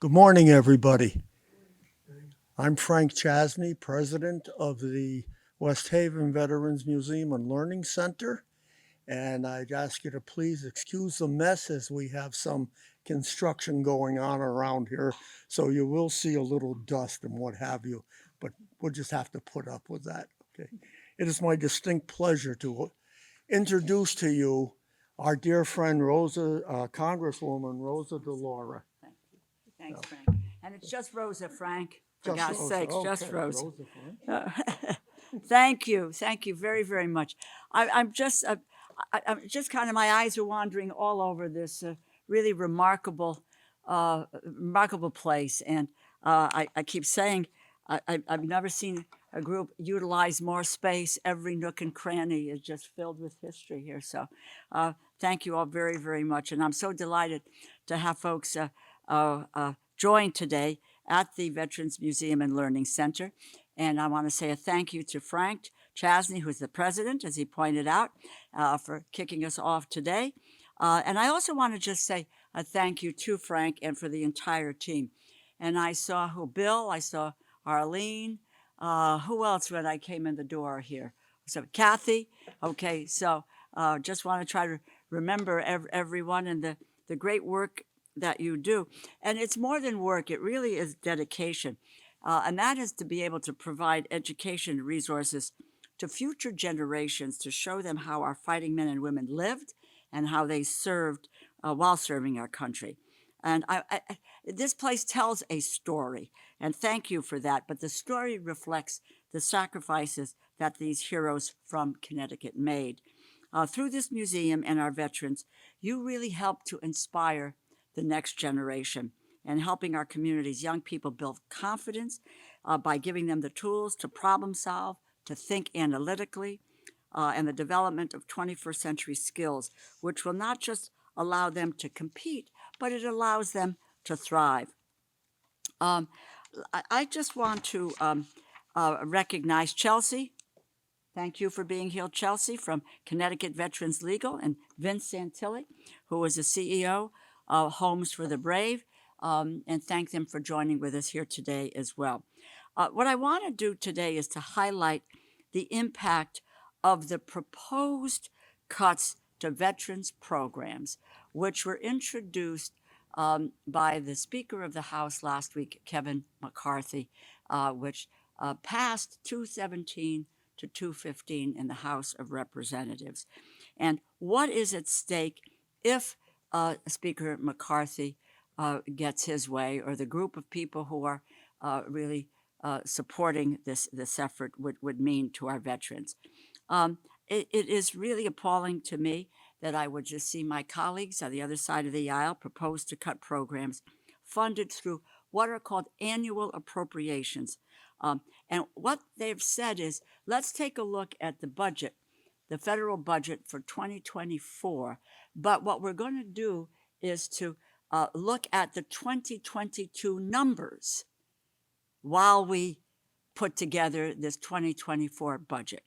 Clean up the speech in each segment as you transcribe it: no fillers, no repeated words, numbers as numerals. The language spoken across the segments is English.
Good morning, everybody. I'm Frank Chasney, president of the West Haven Veterans Museum and Learning Center, and I'd ask you to please excuse the mess as we have some construction going on around here, so you will see a little dust and what have you, but we'll just have to put up with that. Okay. It is my distinct pleasure to introduce to you our dear friend Congresswoman Rosa DeLauro. Thank you. Thanks, Frank. And it's just Rosa, Frank. For Just God's Rosa, sakes, just okay, Rosa. Frank. Thank you. Thank you very, very much. I'm just kind of, my eyes are wandering all over this really remarkable place. And I keep saying, I've never seen a group utilize more space. Every nook and cranny is just filled with history here. So thank you all very, very much. And I'm so delighted to have folks join today at the Veterans Museum and Learning Center. And I want to say a thank you to Frank Chasney, who's the president, as he pointed out, for kicking us off today. And I also want to just say a thank you to Frank and for the entire team. And I saw Bill, I saw Arlene, who else when I came in the door here? So Kathy, okay, so just want to try to remember everyone and the great work that you do. And it's more than work, it really is dedication. And that is to be able to provide education resources to future generations to show them how our fighting men and women lived and how they served while serving our country. And this place tells a story, and thank you for that. But the story reflects the sacrifices that these heroes from Connecticut made. Through this museum and our veterans, you really help to inspire the next generation and helping our communities, young people, build confidence by giving them the tools to problem solve, to think analytically, and the development of 21st century skills, which will not just allow them to compete, but it allows them to thrive. I just want to recognize Chelsea. Thank you for being here, Chelsea, from Connecticut Veterans Legal, and Vince Santilli, who is the CEO of Homes for the Brave, and thank them for joining with us here today as well. What I want to do today is to highlight the impact of the proposed cuts to veterans programs, which were introduced by the Speaker of the House last week, Kevin McCarthy, which passed 217 to 215 in the House of Representatives. And what is at stake if Speaker McCarthy gets his way, or the group of people who are really supporting this effort would mean to our veterans? It is really appalling to me that I would just see my colleagues on the other side of the aisle propose to cut programs funded through what are called annual appropriations. And what they've said is, let's take a look at the budget, the federal budget for 2024. But what we're going to do is to look at the 2022 numbers while we put together this 2024 budget.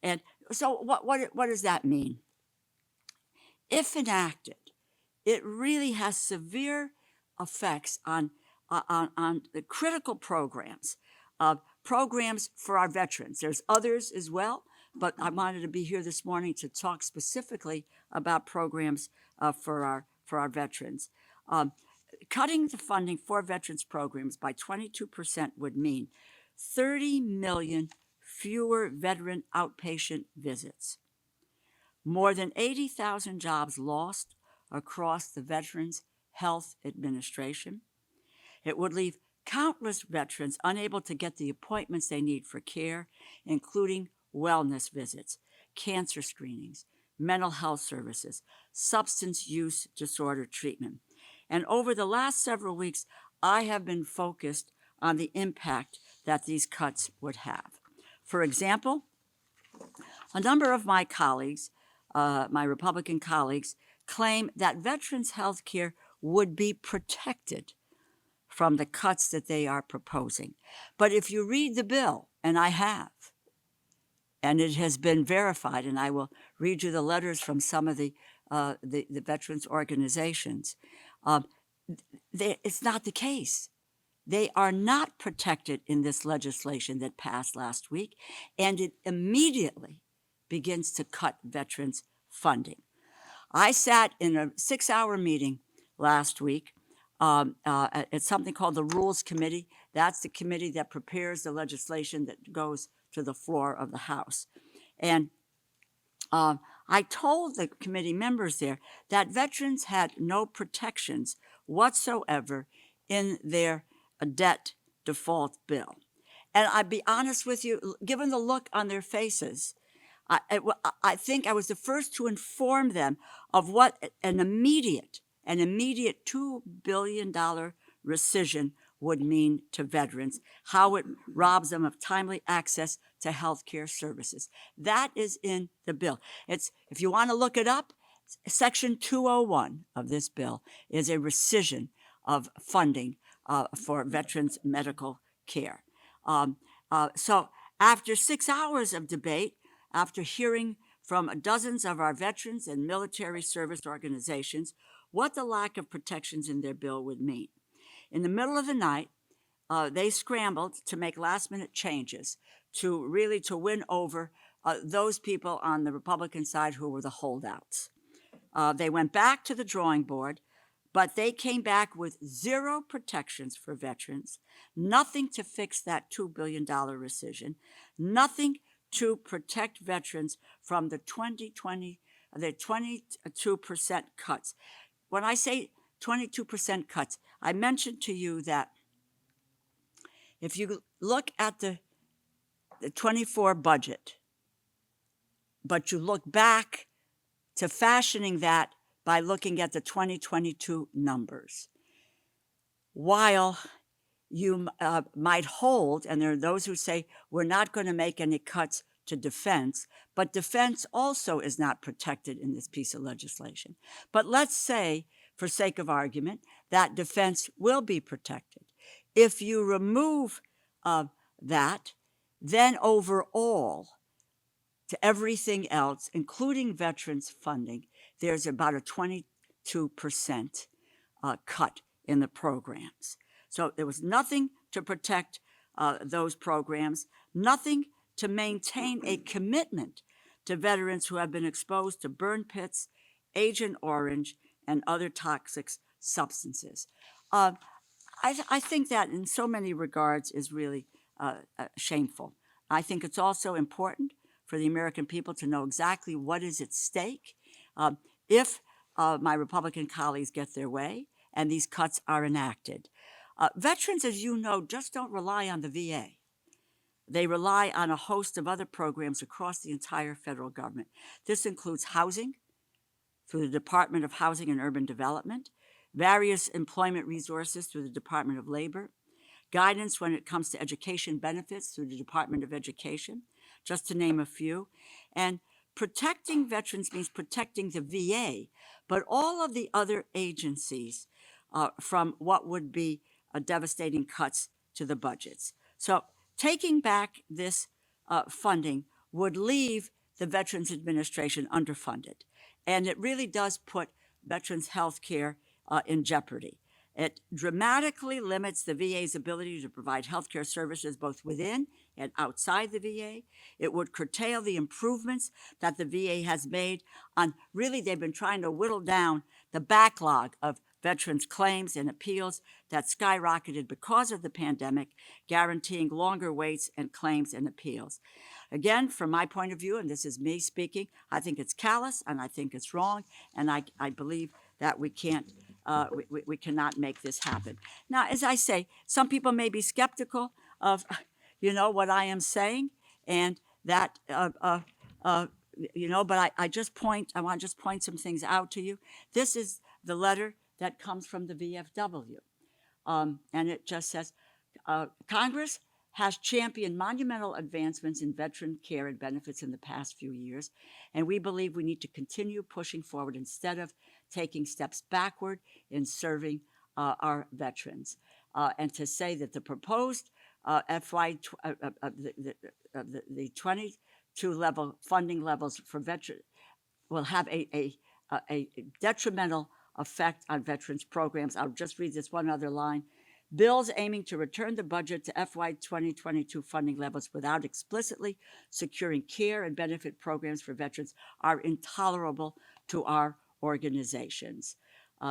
And so what does that mean? If enacted, it really has severe effects on the critical programs, programs for our veterans. There's others as well, but I wanted to be here this morning to talk specifically about programs for our veterans. Cutting the funding for veterans programs by 22% would mean 30 million fewer veteran outpatient visits, more than 80,000 jobs lost across the Veterans Health Administration. It would leave countless veterans unable to get the appointments they need for care, including wellness visits, cancer screenings, mental health services, substance use disorder treatment. And over the last several weeks, I have been focused on the impact that these cuts would have. For example, a number of my colleagues, my Republican colleagues, claim that veterans' health care would be protected from the cuts that they are proposing. But if you read the bill, and I have, and it has been verified, and I will read you the letters from some of the veterans organizations, it's not the case. They are not protected in this legislation that passed last week, and it immediately begins to cut veterans' funding. I sat in a 6-hour meeting last week at something called the Rules Committee. That's the committee that prepares the legislation that goes to the floor of the House. And I told the committee members there that veterans had no protections whatsoever in their debt default bill. And I'd be honest with you, given the look on their faces, I think I was the first to inform them of what an immediate $2 billion rescission would mean to veterans, how it robs them of timely access to health care services. That is in the bill. It's, if you want to look it up, Section 201 of this bill is a rescission of funding for veterans' medical care. So after 6 hours of debate, after hearing from dozens of our veterans and military service organizations what the lack of protections in their bill would mean, in the middle of the night, they scrambled to make last-minute changes to win over those people on the Republican side who were the holdouts. They went back to the drawing board, but they came back with zero protections for veterans, nothing to fix that $2 billion rescission, nothing to protect veterans from the 22% cuts. When I say 22% cuts, I mentioned to you that if you look at the 24 budget, but you look back to fashioning that by looking at the 2022 numbers, while you might hold, and there are those who say we're not going to make any cuts to defense, but defense also is not protected in this piece of legislation. But let's say, for sake of argument, that defense will be protected. If you remove that, then overall, to everything else, including veterans funding, there's about a 22% cut in the programs. So there was nothing to protect those programs, nothing to maintain a commitment to veterans who have been exposed to burn pits, Agent Orange, and other toxic substances. I think that in so many regards is really shameful. I think it's also important for the American people to know exactly what is at stake if my Republican colleagues get their way and these cuts are enacted. Veterans, as you know, just don't rely on the VA. They rely on a host of other programs across the entire federal government. This includes housing through the Department of Housing and Urban Development, various employment resources through the Department of Labor, guidance when it comes to education benefits through the Department of Education, just to name a few. And protecting veterans means protecting the VA, but all of the other agencies from what would be devastating cuts to the budgets. So taking back this funding would leave the Veterans Administration underfunded. And it really does put veterans' health care in jeopardy. It dramatically limits the VA's ability to provide health care services both within and outside the VA. It would curtail the improvements that the VA has made on, really, they've been trying to whittle down the backlog of veterans' claims and appeals that skyrocketed because of the pandemic, guaranteeing longer waits and claims and appeals. Again, from my point of view, and this is me speaking, I think it's callous and I think it's wrong, and I believe that we can't, we cannot make this happen. Now, as I say, some people may be skeptical of, what I am saying, and that, but I want to just point some things out to you. This is the letter that comes from the VFW, and it just says, Congress has championed monumental advancements in veteran care and benefits in the past few years, and we believe we need to continue pushing forward instead of taking steps backward in serving our veterans. And to say that the proposed the 22 level funding levels for veterans will have a detrimental effect on veterans programs. I'll just read this one other line. Bills aiming to return the budget to FY 2022 funding levels without explicitly securing care and benefit programs for veterans are intolerable to our organizations.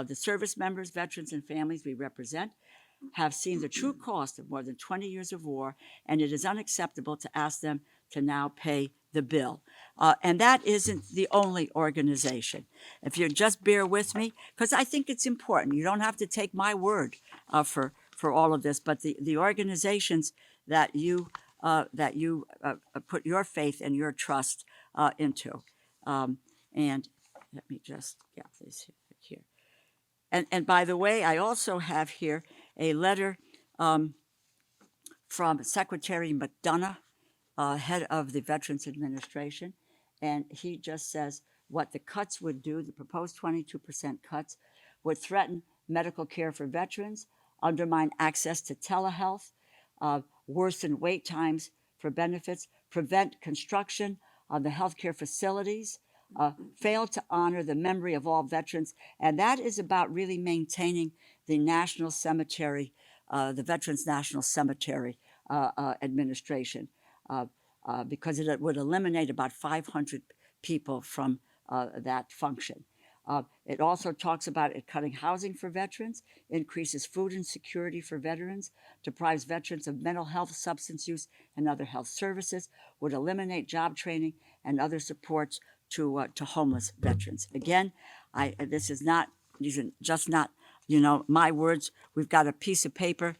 The service members, veterans, and families we represent have seen the true cost of more than 20 years of war, and it is unacceptable to ask them to now pay the bill. And that isn't the only organization. If you just bear with me, because I think it's important. You don't have to take my word for all of this, but the organizations that you put your faith and your trust into. And let me just get this here. And by the way, I also have here a letter from Secretary McDonough, head of the Veterans Administration, and he just says what the cuts would do, the proposed 22% cuts, would threaten medical care for veterans, undermine access to telehealth, worsen wait times for benefits, prevent construction of the healthcare facilities, fail to honor the memory of all veterans, and that is about really maintaining the National Cemetery, the Veterans National Cemetery Administration, because it would eliminate about 500 people from that function. It also talks about it cutting housing for veterans, increases food insecurity for veterans, deprives veterans of mental health, substance use, and other health services, would eliminate job training and other supports to homeless veterans. Again, these are just not my words. We've got a piece of paper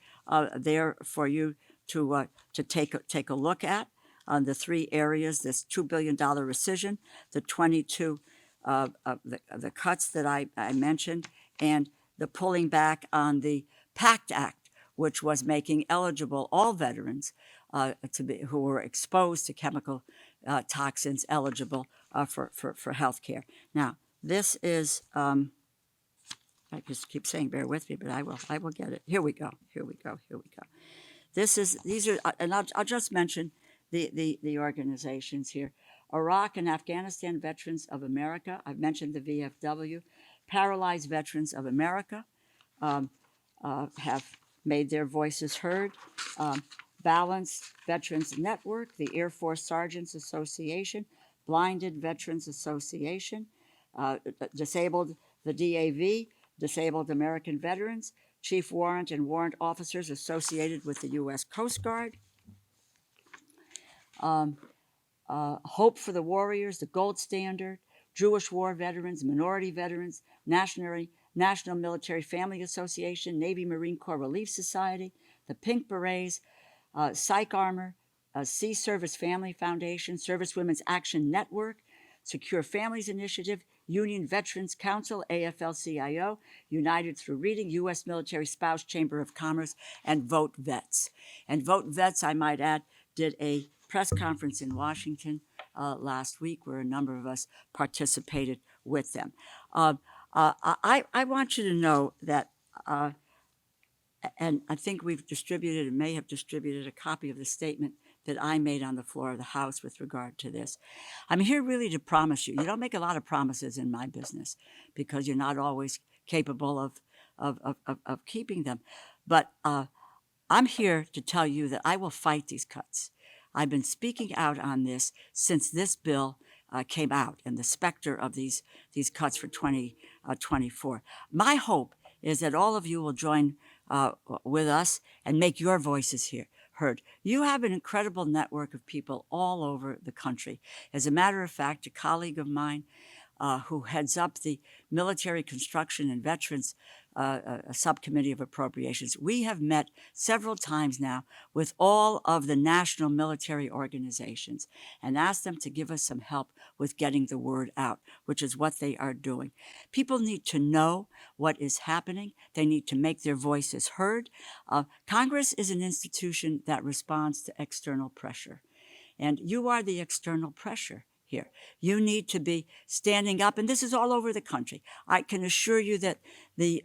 there for you to take a look at on the three areas: this $2 billion rescission, the 22 the cuts that I mentioned, and the pulling back on the PACT Act, which was making eligible all veterans who were exposed to chemical toxins eligible for health care. Now, this is, I just keep saying, bear with me, but I will get it. Here we go. These are, and I'll just mention the organizations here. Iraq and Afghanistan Veterans of America, I've mentioned the VFW. Paralyzed Veterans of America have made their voices heard. Balanced Veterans Network, the Air Force Sergeants Association, Blinded Veterans Association, Disabled, the DAV, Disabled American Veterans, Chief Warrant and Warrant Officers associated with the U.S. Coast Guard, Hope for the Warriors, the Gold Standard, Jewish War Veterans, Minority Veterans, National Military Family Association, Navy Marine Corps Relief Society, the Pink Berets, Psych Armor, Sea Service Family Foundation, Service Women's Action Network, Secure Families Initiative, Union Veterans Council, AFL-CIO, United Through Reading, U.S. Military Spouse Chamber of Commerce, and Vote Vets. And Vote Vets, I might add, did a press conference in Washington last week where a number of us participated with them. I want you to know that, and I think we've distributed and may have distributed a copy of the statement that I made on the floor of the House with regard to this. I'm here really to promise you. You don't make a lot of promises in my business because you're not always capable of keeping them. But I'm here to tell you that I will fight these cuts. I've been speaking out on this since this bill came out and the specter of these cuts for 2024. My hope is that all of you will join with us and make your voices heard. You have an incredible network of people all over the country. As a matter of fact, a colleague of mine who heads up the Military Construction and Veterans Subcommittee of Appropriations, we have met several times now with all of the national military organizations and asked them to give us some help with getting the word out, which is what they are doing. People need to know what is happening. They need to make their voices heard. Congress is an institution that responds to external pressure, and you are the external pressure here. You need to be standing up, and this is all over the country. I can assure you that the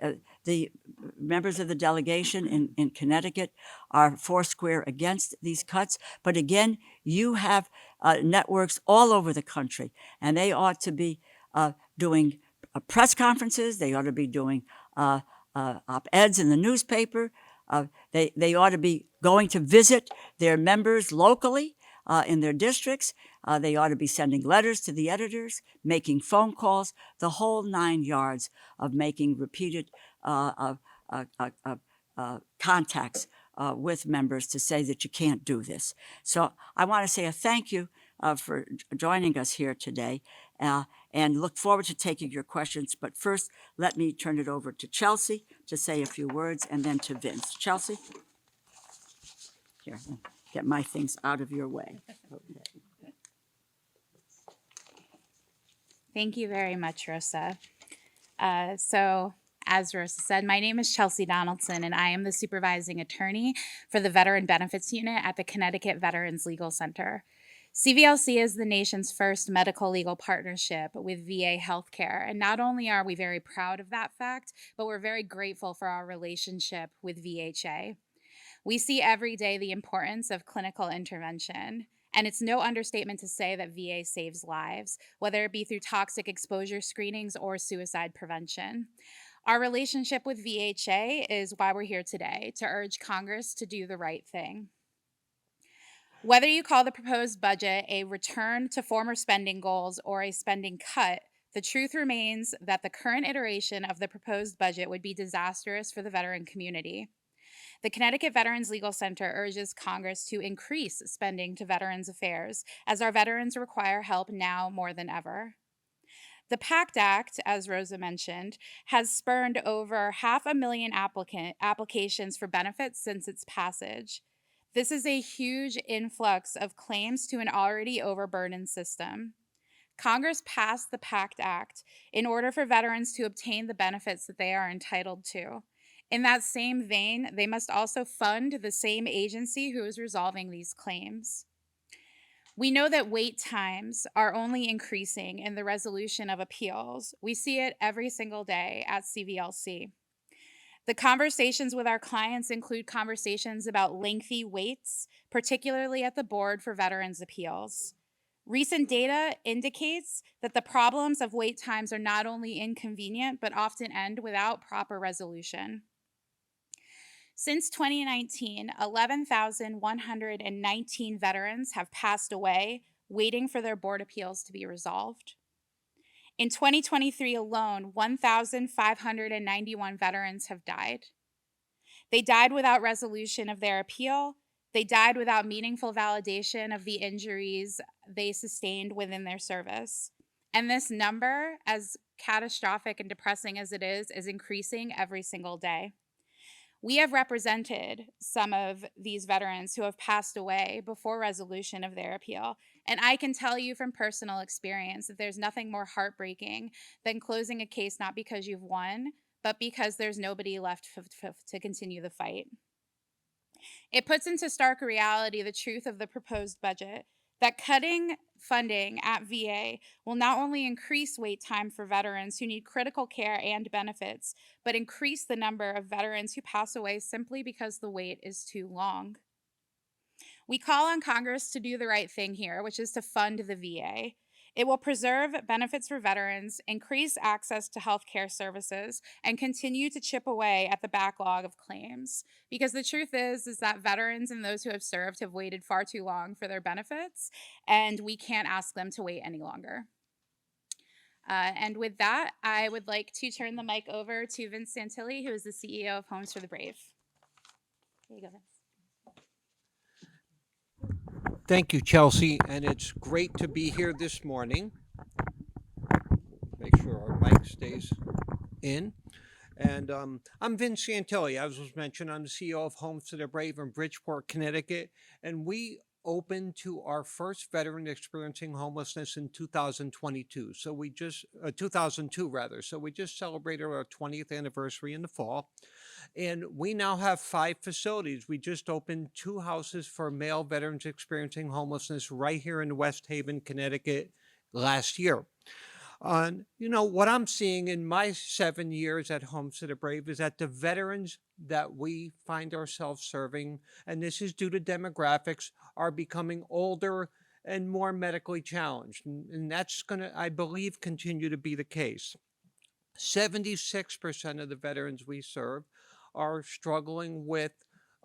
members of the delegation in Connecticut are foursquare against these cuts. But again, you have networks all over the country, and they ought to be doing press conferences. They ought to be doing op-eds in the newspaper. They ought to be going to visit their members locally in their districts. They ought to be sending letters to the editors, making phone calls, the whole 9 yards of making repeated contacts with members to say that you can't do this. So I want to say a thank you for joining us here today and look forward to taking your questions. But first, let me turn it over to Chelsea to say a few words and then to Vince. Chelsea? Here, get my things out of your way. Okay. Thank you very much, Rosa. As Rosa said, my name is Chelsea Donaldson, and I am the supervising attorney for the Veteran Benefits Unit at the Connecticut Veterans Legal Center. CVLC is the nation's first medical legal partnership with VA healthcare, and not only are we very proud of that fact, but we're very grateful for our relationship with VHA. We see every day the importance of clinical intervention. And it's no understatement to say that VA saves lives, whether it be through toxic exposure screenings or suicide prevention. Our relationship with VHA is why we're here today, to urge Congress to do the right thing. Whether you call the proposed budget a return to former spending goals or a spending cut, the truth remains that the current iteration of the proposed budget would be disastrous for the veteran community. The Connecticut Veterans Legal Center urges Congress to increase spending to Veterans Affairs, as our veterans require help now more than ever. The PACT Act, as Rosa mentioned, has spurned over 500,000 applications for benefits since its passage. This is a huge influx of claims to an already overburdened system. Congress passed the PACT Act in order for veterans to obtain the benefits that they are entitled to. In that same vein, they must also fund the same agency who is resolving these claims. We know that wait times are only increasing in the resolution of appeals. We see it every single day at CVLC. The conversations with our clients include conversations about lengthy waits, particularly at the Board for Veterans Appeals. Recent data indicates that the problems of wait times are not only inconvenient, but often end without proper resolution. Since 2019, 11,119 veterans have passed away waiting for their board appeals to be resolved. In 2023 alone, 1,591 veterans have died. They died without resolution of their appeal. They died without meaningful validation of the injuries they sustained within their service. And this number, as catastrophic and depressing as it is increasing every single day. We have represented some of these veterans who have passed away before resolution of their appeal. And I can tell you from personal experience that there's nothing more heartbreaking than closing a case not because you've won, but because there's nobody left to continue the fight. It puts into stark reality the truth of the proposed budget, that cutting funding at VA will not only increase wait time for veterans who need critical care and benefits, but increase the number of veterans who pass away simply because the wait is too long. We call on Congress to do the right thing here, which is to fund the VA. It will preserve benefits for veterans, increase access to health care services, and continue to chip away at the backlog of claims. Because the truth is that veterans and those who have served have waited far too long for their benefits, and we can't ask them to wait any longer. And with that, I would like to turn the mic over to Vince Santilli, who is the CEO of Homes for the Brave. Here you go, Vince. Thank you, Chelsea, and it's great to be here this morning. Make sure our mic stays in. And I'm Vince Santilli. As was mentioned, I'm the CEO of Homes for the Brave in Bridgeport, Connecticut, and we opened to our first veteran experiencing homelessness in 2022. So we just 2002 rather. So we just celebrated our 20th anniversary in the fall. And we now have 5 facilities. We just opened 2 houses for male veterans experiencing homelessness right here in West Haven, Connecticut last year. What I'm seeing in my 7 years at Homes for the Brave is that the veterans that we find ourselves serving, and this is due to demographics, are becoming older and more medically challenged. And that's going to, I believe, continue to be the case. 76% of the veterans we serve are struggling with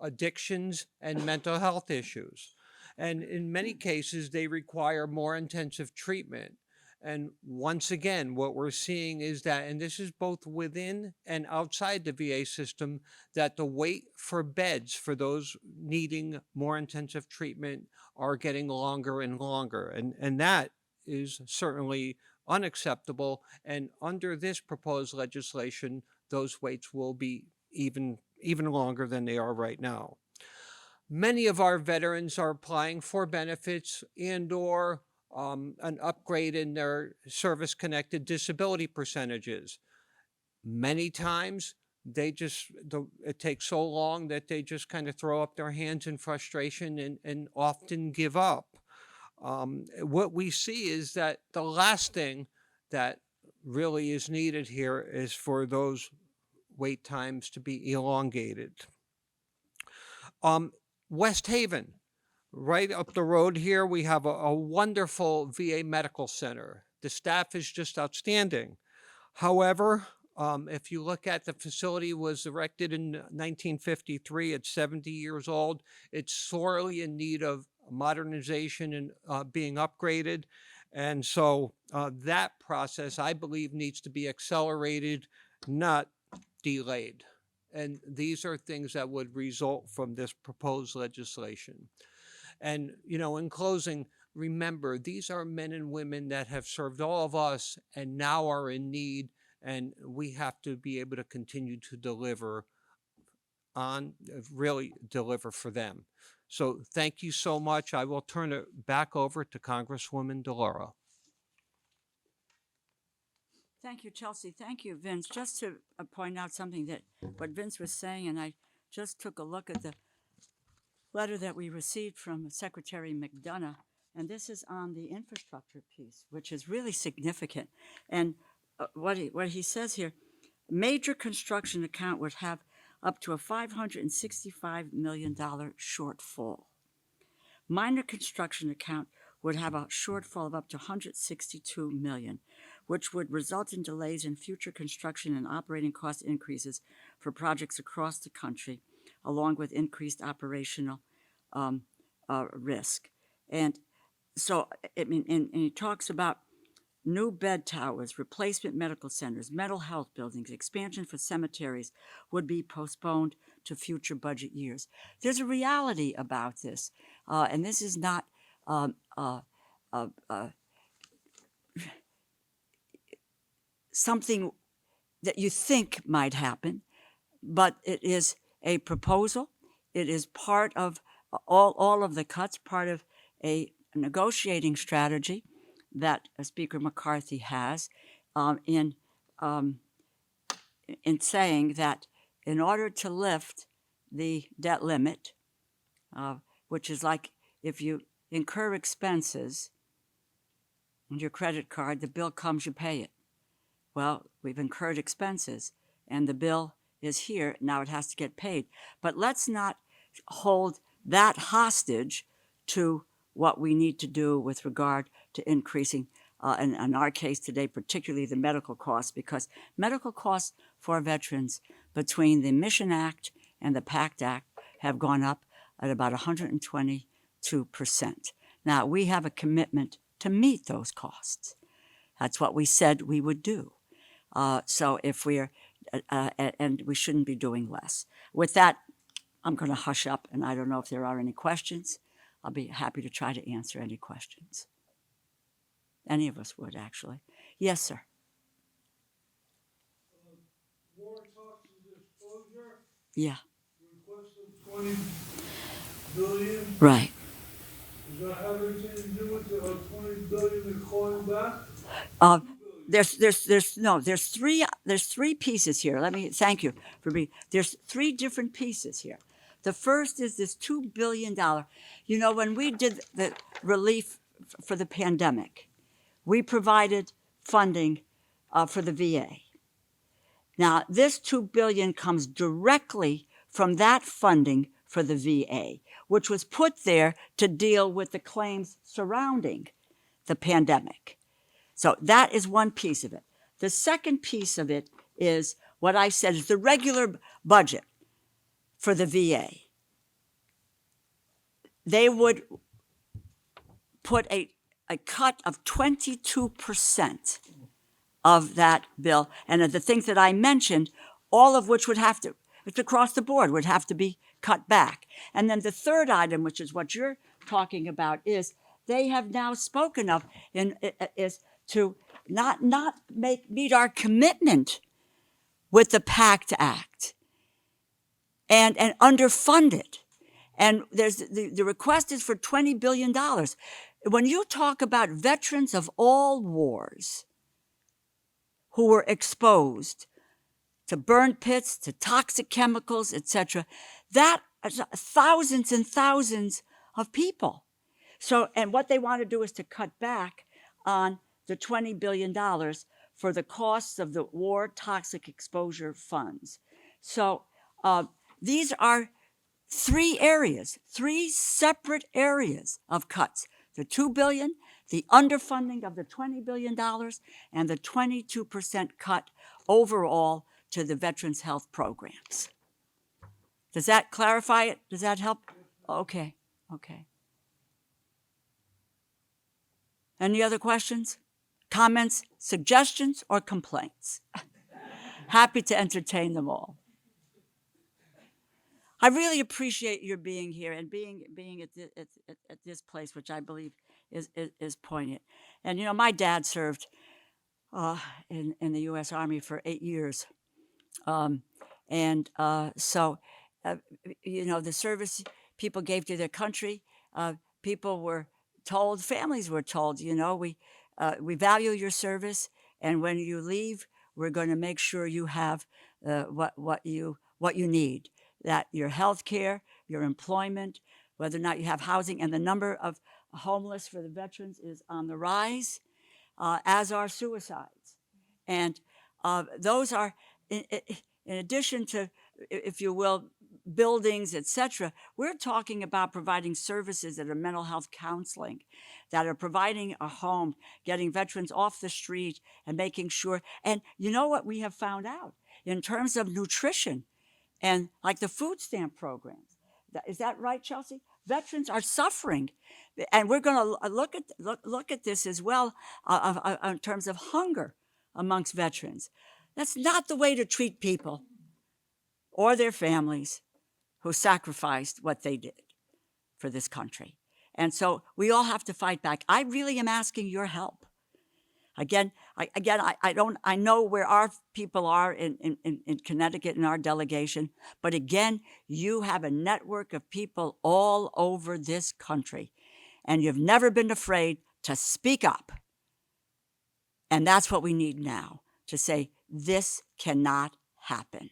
addictions and mental health issues. And in many cases, they require more intensive treatment. And once again, what we're seeing is that, and this is both within and outside the VA system, that the wait for beds for those needing more intensive treatment are getting longer and longer. And that is certainly unacceptable. And under this proposed legislation, those waits will be even longer than they are right now. Many of our veterans are applying for benefits and or an upgrade in their service-connected disability percentages. Many times, it takes so long that they just kind of throw up their hands in frustration and often give up. What we see is that the last thing that really is needed here is for those wait times to be elongated. West Haven, right up the road here, we have a wonderful VA medical center. The staff is just outstanding. However, if you look at the facility was erected in 1953, it's 70 years old. It's sorely in need of modernization and being upgraded. And so that process, I believe, needs to be accelerated, not delayed. And these are things that would result from this proposed legislation. And, in closing, remember, these are men and women that have served all of us and now are in need, and we have to be able to continue to really deliver for them. So thank you so much. I will turn it back over to Congresswoman DeLauro. Thank you, Chelsea. Thank you, Vince. Just to point out something that what Vince was saying, and I just took a look at the letter that we received from Secretary McDonough, and this is on the infrastructure piece, which is really significant. And what he says here, major construction account would have up to a $565 million shortfall. Minor construction account would have a shortfall of up to $162 million, which would result in delays in future construction and operating cost increases for projects across the country, along with increased operational risk. And so, and he talks about new bed towers, replacement medical centers, mental health buildings, expansion for cemeteries would be postponed to future budget years. There's a reality about this, and this is not something that you think might happen, but it is a proposal. It is part of all of the cuts, part of a negotiating strategy that Speaker McCarthy has in saying that in order to lift the debt limit, which is like if you incur expenses on your credit card, the bill comes, you pay it. Well, we've incurred expenses and the bill is here, now it has to get paid. But let's not hold that hostage to what we need to do with regard to increasing, in our case today, particularly the medical costs, because medical costs for veterans between the Mission Act and the PACT Act have gone up at about 122%. Now, we have a commitment to meet those costs. That's what we said we would do. So if we're, and we shouldn't be doing less. With that, I'm going to hush up, and I don't know if there are any questions. I'll be happy to try to answer any questions. Any of us would, actually. Yes, sir. War toxin disclosure. Yeah. Request of $20 billion. Right. Does that have anything to do with the $20 billion they're calling back? There's three pieces here. Thank you for being, there's three different pieces here. The first is this $2 billion. When we did the relief for the pandemic, we provided funding for the VA. Now, this $2 billion comes directly from that funding for the VA, which was put there to deal with the claims surrounding the pandemic. So that is one piece of it. The second piece of it is what I said is the regular budget for the VA. They would put a cut of 22% of that bill. And of the things that I mentioned, all of which would have to, it's across the board, would have to be cut back. And then the third item, which is what you're talking about, is they have now spoken of is to not meet our commitment with the PACT Act and underfund it. And there's the request is for $20 billion. When you talk about veterans of all wars who were exposed to burn pits, to toxic chemicals, etc., that is thousands and thousands of people. So, and what they want to do is to cut back on the $20 billion for the costs of the war toxic exposure funds. So these are three areas, three separate areas of cuts: the $2 billion, the underfunding of the $20 billion, and the 22% cut overall to the veterans' health programs. Does that clarify it? Does that help? Okay, okay. Any other questions, comments, suggestions, or complaints? Happy to entertain them all. I really appreciate your being here and being at this place, which I believe is poignant. And, you know, my dad served in the U.S. Army for 8 years. So, you know, the service people gave to their country, people were told, families were told, you know, we value your service, and when you leave, we're going to make sure you have what you need. That your health care, your employment, whether or not you have housing, and the number of homeless for the veterans is on the rise, as are suicides. And those are, in addition to, if you will, buildings, etc., we're talking about providing services that are mental health counseling, that are providing a home, getting veterans off the street and making sure. And you know what we have found out in terms of nutrition and like the food stamp programs. Is that right, Chelsea? Veterans are suffering. And we're going to look at this as well in terms of hunger amongst veterans. That's not the way to treat people or their families who sacrificed what they did for this country. And so we all have to fight back. I really am asking your help. Again, I know where our people are in Connecticut in our delegation, but again, you have a network of people all over this country, and you've never been afraid to speak up. And that's what we need now, to say, this cannot happen.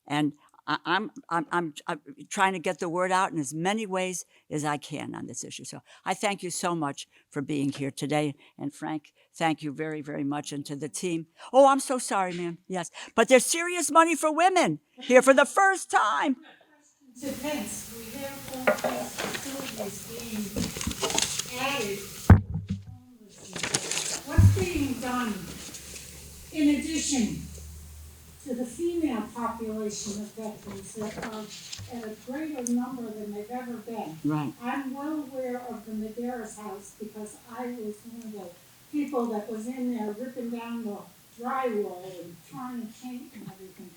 And I'm trying to get the word out in as many ways as I can on this issue. So I thank you so much for being here today. And Frank, thank you very, very much. And to the team. Oh, I'm so sorry, ma'am. Yes. But there's serious money for women here for the first time. To Vince, we have all these facilities being added. What's being done in addition to the female population of veterans that are at a greater number than they've ever been? Right. I'm well aware of the Madeiras house because I was one of the people that was in there ripping down the drywall and trying to paint and everything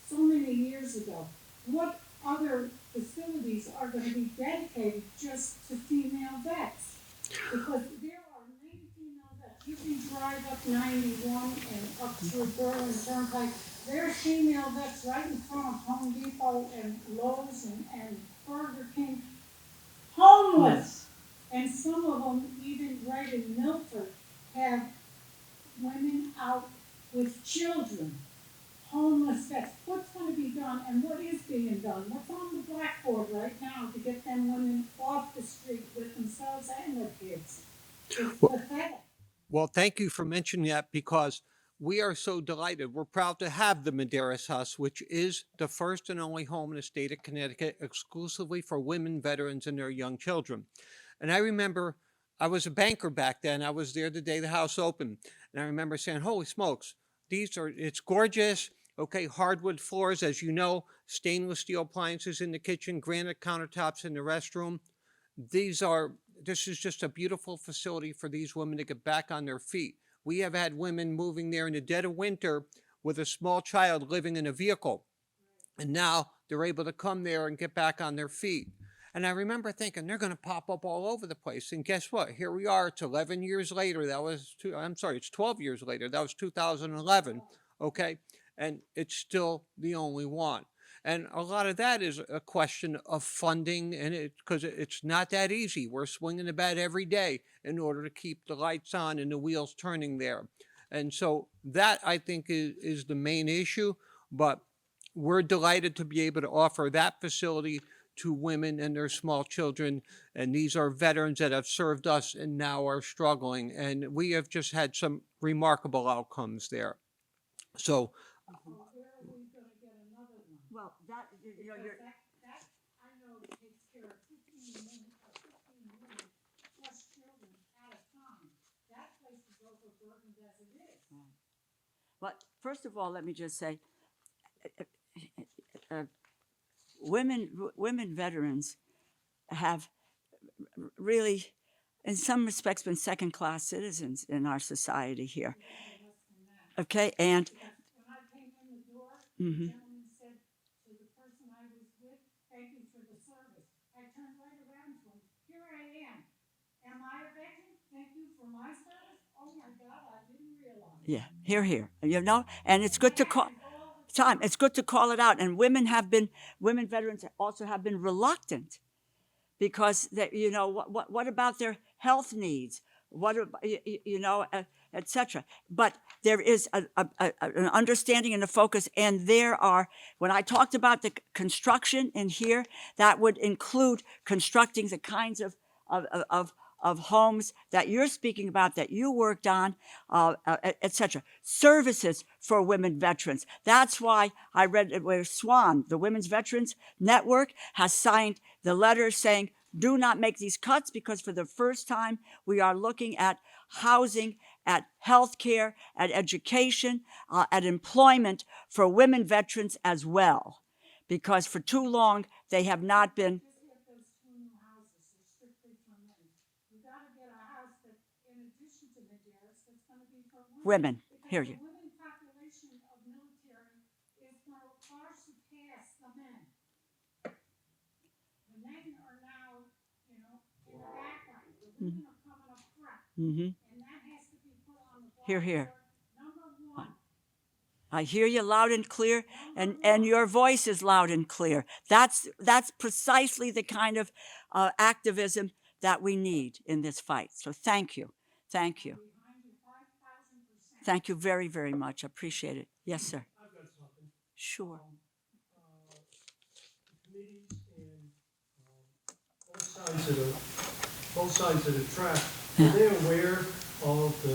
so many years ago. What other facilities are going to be dedicated just to female vets? Because there are many female vets. You can drive up 91 and up through Berlin Turnpike. There's female vets right in front of Home Depot and Lowe's and Burger King, homeless. And some of them, even right in Milford, have women out with children, homeless vets. What's going to be done and what is being done? What's on the blackboard right now to get them women off the street with themselves and their kids? It's pathetic. Well, thank you for mentioning that, because we are so delighted. We're proud to have the Madeiras House, which is the first and only home in the state of Connecticut exclusively for women veterans and their young children. And I remember I was a banker back then. I was there the day the house opened. And I remember saying, holy smokes, it's gorgeous. Okay, hardwood floors, as you know, stainless steel appliances in the kitchen, granite countertops in the restroom. This is just a beautiful facility for these women to get back on their feet. We have had women moving there in the dead of winter with a small child living in a vehicle. And now they're able to come there and get back on their feet. And I remember thinking they're going to pop up all over the place. And guess what? Here we are. It's 11 years later. It's 12 years later. That was 2011. Okay. And it's still the only one. And a lot of that is a question of funding, and because it's not that easy. We're swinging the bat every day in order to keep the lights on and the wheels turning there. And so that, I think, is the main issue. But we're delighted to be able to offer that facility to women and their small children. And these are veterans that have served us and now are struggling. And we have just had some remarkable outcomes there. So So where are we gonna get another one? Well, that, Because that, I know takes care of 15 women plus children at a time. That place is overburdened as it is. but first of all, let me just say, women veterans have really, in some respects, been second-class citizens in our society here. Okay, and Because when I came in the door, Mhm. the gentleman said to the person I was with, thank you for the service. I turned right around to him, here I am. Am I a veteran? Thank you for my service? Oh my God, I didn't realize. yeah, here, and it's good to call time. It's good to call it out. And women veterans also have been reluctant because what about their health needs? What etc. But there is an understanding and a focus, and when I talked about the construction in here, that would include constructing the kinds of homes that you're speaking about, that you worked on, etc. Services for women veterans. That's why I read where SWAN, the Women's Veterans Network, has signed the letter saying, do not make these cuts, because for the first time, we are looking at housing, at health care, at education, at employment for women veterans as well. Because for too long, they have not been. Just get those two new houses, they're strictly for men. You gotta get a house that, in addition to the Madeiras, that's gonna be for women. Women, hear you. Because the women population of military is gonna far surpass the men. The men are now, in the background, the women are coming up front. Mm-hmm. And that has to be put on the Here, here. blackboard. Number one. I hear you loud and clear, and your voice is loud and clear. That's precisely the kind of activism that we need in this fight. So thank you. Thank you. Behind you 5,000%. Thank you very, very much. Appreciate it. Yes, sir. I've got something. Sure. Committees and both sides of the track, are they aware of the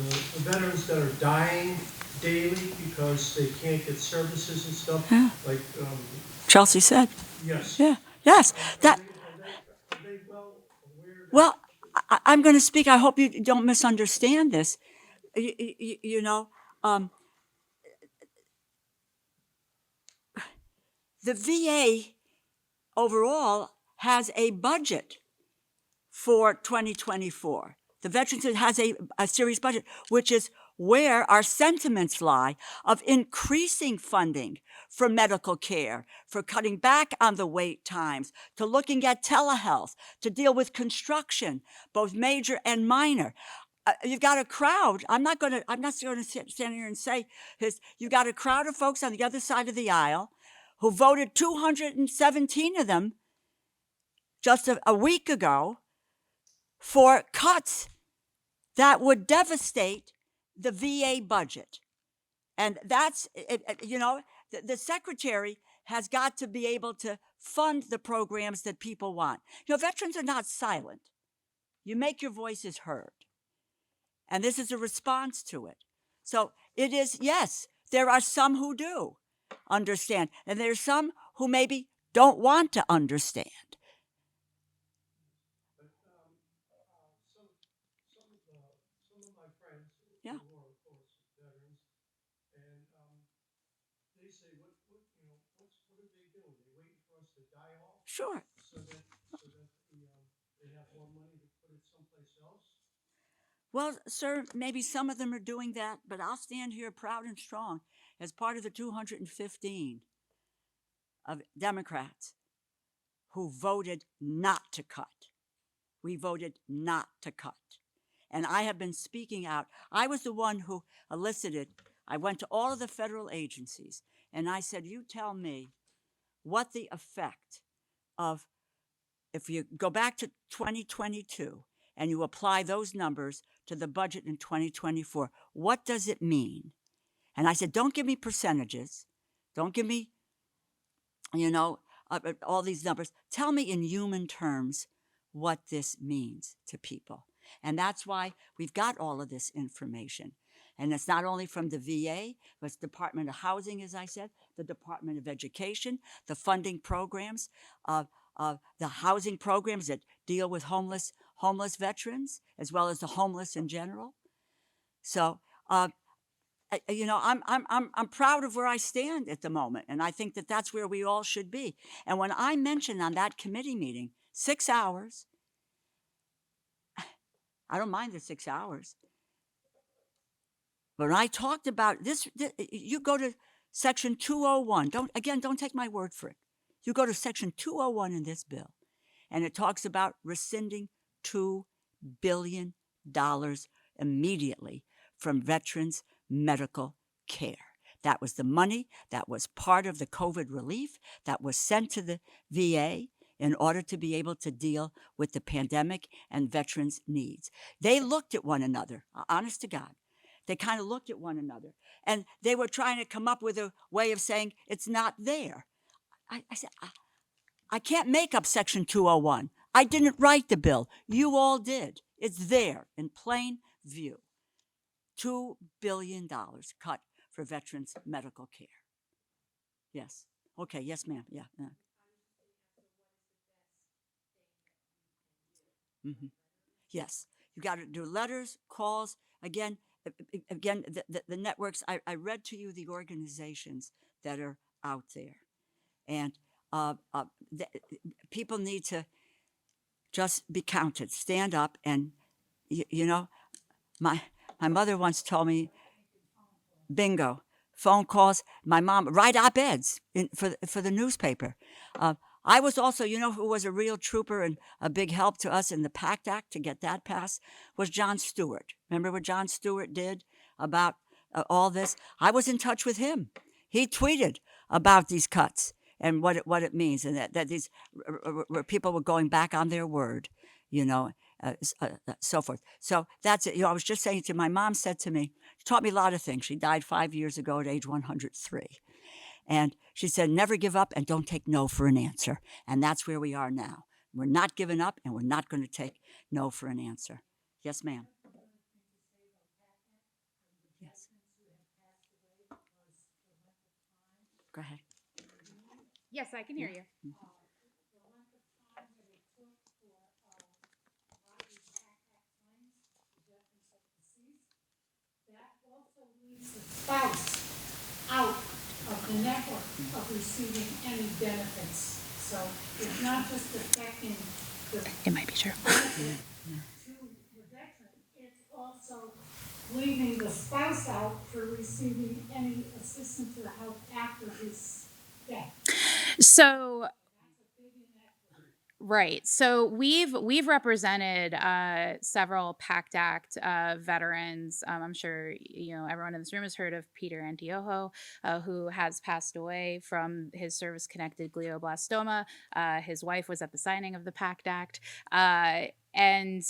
veterans that are dying daily because they can't get services and stuff? Yeah. Like, Chelsea said. yes. Yeah. Yes. That. Are they well aware that? Well, I'm going to speak. I hope you don't misunderstand this. The VA overall has a budget for 2024. The Veterans has a serious budget, which is where our sentiments lie of increasing funding for medical care, for cutting back on the wait times, to looking at telehealth, to deal with construction, both major and minor. You've got a crowd. I'm not going to stand here and say this. You've got a crowd of folks on the other side of the aisle who voted 217 of them just a week ago for cuts that would devastate the VA budget. And that's, the secretary has got to be able to fund the programs that people want. Veterans are not silent. You make your voices heard. And this is a response to it. So it is, yes, there are some who do understand, and there's some who maybe don't want to understand. Sure. so that they have more money to put it someplace else? Well, sir, maybe some of them are doing that, but I'll stand here proud and strong as part of the 215 of Democrats who voted not to cut. We voted not to cut. And I have been speaking out. I was the one who elicited, I went to all of the federal agencies and I said, you tell me what the effect of, if you go back to 2022 and you apply those numbers to the budget in 2024, what does it mean? And I said, don't give me percentages. Don't give me, all these numbers. Tell me in human terms what this means to people. And that's why we've got all of this information. And it's not only from the VA, but it's Department of Housing, as I said, the Department of Education, the funding programs, the housing programs that deal with homeless veterans, as well as the homeless in general. So, I'm proud of where I stand at the moment, and I think that that's where we all should be. And when I mentioned on that committee meeting 6 hours, I don't mind the 6 hours. But when I talked about this, you go to section 201. Don't take my word for it. You go to section 201 in this bill, and it talks about rescinding $2 billion immediately from veterans' medical care. That was the money that was part of the COVID relief that was sent to the VA in order to be able to deal with the pandemic and veterans' needs. They looked at one another, honest to God. They kind of looked at one another, and they were trying to come up with a way of saying it's not there. I said, I can't make up Section 201. I didn't write the bill. You all did. It's there in plain view. $2 billion cut for veterans' medical care. Yes. Okay. Yes, ma'am. Yeah. Mm-hmm. Yes. You got to do letters, calls. Again, the networks. I read to you the organizations that are out there, and people need to just be counted. Stand up, and my mother once told me, bingo, phone calls. My mom write op-eds for the newspaper. I was also, who was a real trooper and a big help to us in the PACT Act to get that passed was John Stewart. Remember what John Stewart did about all this? I was in touch with him. He tweeted about these cuts and what it means, and that these where people were going back on their word, so forth. So that's it. I was just saying to you, my mom said to me, she taught me a lot of things. She died 5 years ago at age 103. And she said, never give up and don't take no for an answer. And that's where we are now. We're not giving up and we're not going to take no for an answer. Yes, ma'am. Yes. Go ahead. Yes, I can hear you. The length of time that it took for a lot of these backpack claims, the veterans that are deceased, that also leaves the spouse out of the network of receiving any benefits. So it's not just affecting the It might be true. benefit to the veteran, it's also leaving the spouse out for receiving any assistance or help after his death. So That's a big inequity. right. So we've represented several PACT Act veterans. I'm sure everyone in this room has heard of Peter Antiojo, who has passed away from his service-connected glioblastoma. His wife was at the signing of the PACT Act. And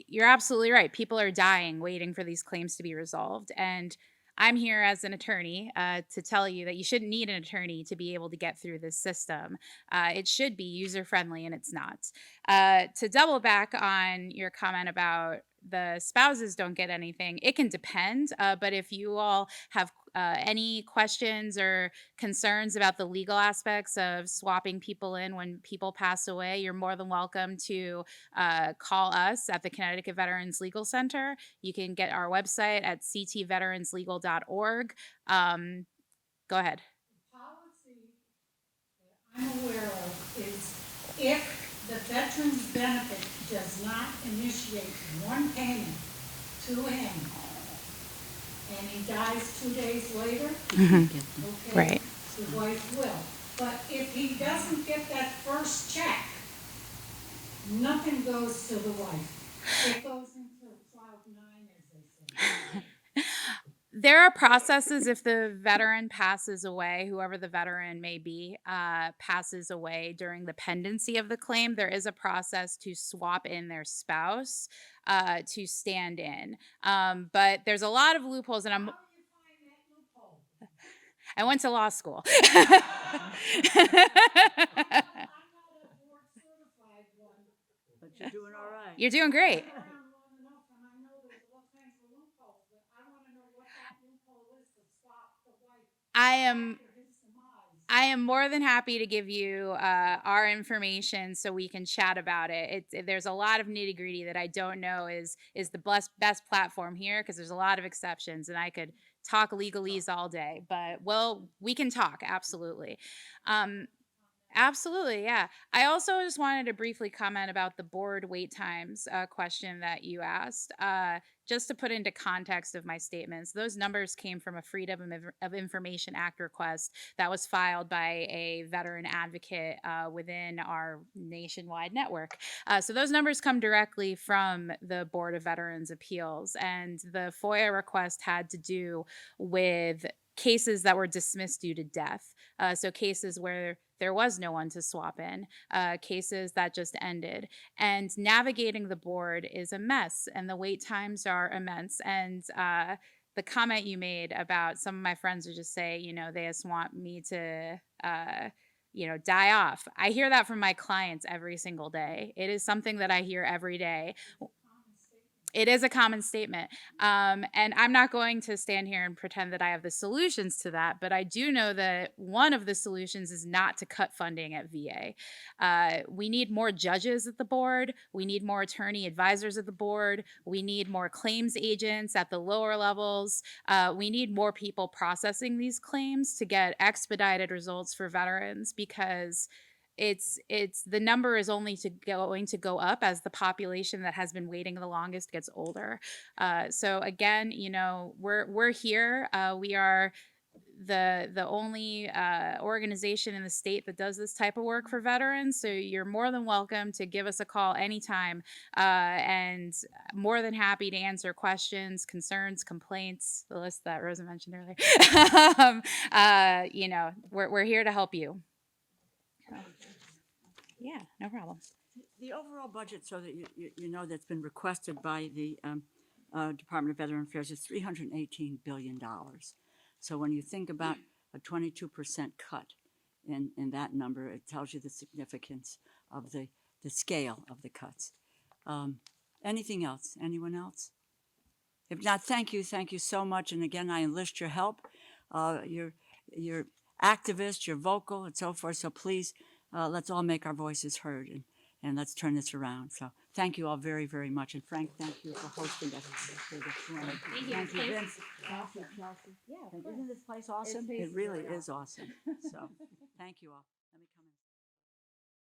you're absolutely right. People are dying waiting for these claims to be resolved. And I'm here as an attorney to tell you that you shouldn't need an attorney to be able to get through this system. It should be user-friendly, and it's not. To double back on your comment about the spouses don't get anything, it can depend. But if you all have any questions or concerns about the legal aspects of swapping people in when people pass away, you're more than welcome to call us at the Connecticut Veterans Legal Center. You can get our website at ctveteranslegal.org. Go ahead. The policy that I'm aware of is if the veteran's benefit does not initiate one payment to him, and he dies 2 days later, okay, Right. the wife will. But if he doesn't get that first check, nothing goes to the wife. It goes into cloud nine, as they say. There are processes if the veteran passes away, whoever the veteran may be, passes away during the pendency of the claim. There is a process to swap in their spouse to stand in. But there's a lot of loopholes, and How do you find that loophole? I went to law school. I'm not a board certified one. But you're doing all right. You're doing great. I've been around long enough, and I know there's all kinds of loopholes, but I wanna know what that loophole is to stop the wife I am after his demise. I am more than happy to give you our information so we can chat about it. There's a lot of nitty gritty that I don't know is the best platform here because there's a lot of exceptions, and I could talk legalese all day. But we can talk absolutely. Absolutely, yeah. I also just wanted to briefly comment about the board wait times question that you asked. Just to put into context of my statements, those numbers came from a Freedom of Information Act request that was filed by a veteran advocate within our nationwide network. So those numbers come directly from the Board of Veterans Appeals, and the FOIA request had to do with cases that were dismissed due to death. So cases where there was no one to swap in, cases that just ended. And navigating the board is a mess, and the wait times are immense. And the comment you made about some of my friends would just say, they just want me to, die off. I hear that from my clients every single day. It is something that I hear every day. It is a common statement. And I'm not going to stand here and pretend that I have the solutions to that, but I do know that one of the solutions is not to cut funding at VA. We need more judges at the board. We need more attorney advisors at the board. We need more claims agents at the lower levels. We need more people processing these claims to get expedited results for veterans because it's the number is only going to go up as the population that has been waiting the longest gets older. So again, we're here. We are the only organization in the state that does this type of work for veterans. So you're more than welcome to give us a call anytime, and more than happy to answer questions, concerns, complaints, the list that Rosa mentioned earlier. We're here to help you. Yeah, no problem. The overall budget, so that you know, that's been requested by the Department of Veteran Affairs is $318 billion. So when you think about a 22% cut in that number, it tells you the significance of the scale of the cuts. Anything else? Anyone else? If not, thank you so much. And again, I enlist your help. You're activist, you're vocal, and so forth. So please, let's all make our voices heard, and let's turn this around. So thank you all very, very much. And Frank, thank you for hosting us here this morning. Thank you, Vince. Chelsea. Yeah, isn't this place awesome? It really is awesome. So thank you all.